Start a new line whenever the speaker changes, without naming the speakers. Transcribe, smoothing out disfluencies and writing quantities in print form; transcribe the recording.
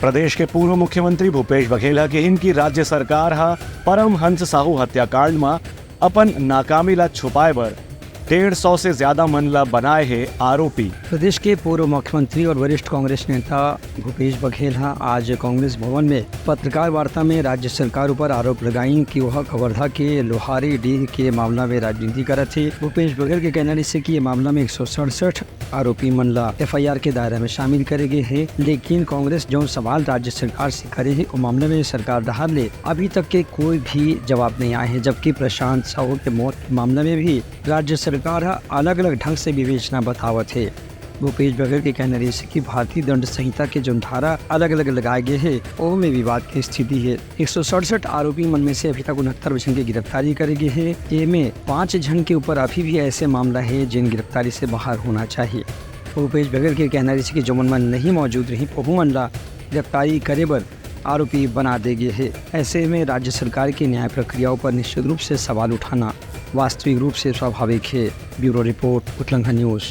प्रदेश के पूर्व मुख्यमंत्री भूपेश बघेल के इनकी राज्य सरकार परमहंस साहू हत्याकांड में अपन नाकामी ला छुपाए बर 150 से ज्यादा मन ला बनाए है आरोपी।
प्रदेश के पूर्व मुख्यमंत्री और वरिष्ठ कांग्रेस नेता भूपेश बघेल आज कांग्रेस भवन में पत्रकार वार्ता में राज्य सरकार पर आरोप लगाई कि वह कवर्धा के लोहारी डीह के मामला में राजनीति करत थे। भूपेश बघेल के कहना से कि ये मामला में 167 आरोपी मन ला FIR के दायरे में शामिल करे गए है, लेकिन कांग्रेस जो सवाल राज्य सरकार से करे है वो मामले में सरकार डहार ले अभी तक के कोई भी जवाब नहीं आए है। जबकि प्रशांत साहू के मौत के मामले में भी राज्य सरकार अलग अलग ढंग से विवेचना बतावत है। भूपेश बघेल के कहने से कि भारतीय दंड संहिता के जो धारा अलग अलग लगाए गए हैं वो में विवाद की स्थिति है। 167 आरोपी मन में से अभी तक 69 जन की गिरफ्तारी करे गए है। ये में 5 जन के ऊपर अभी भी ऐसे मामला है जिन गिरफ्तारी से बाहर होना चाहिए। भूपेश बघेल के कहने से कि जो मन नहीं मौजूद रही वो मन ला गिरफ्तारी करे बर आरोपी बना दे गए है। ऐसे में राज्य सरकार की न्याय प्रक्रियाओं पर निश्चित रूप से सवाल उठाना वास्तविक रूप से स्वाभाविक है। ब्यूरो रिपोर्ट, उल्लंघन न्यूज़।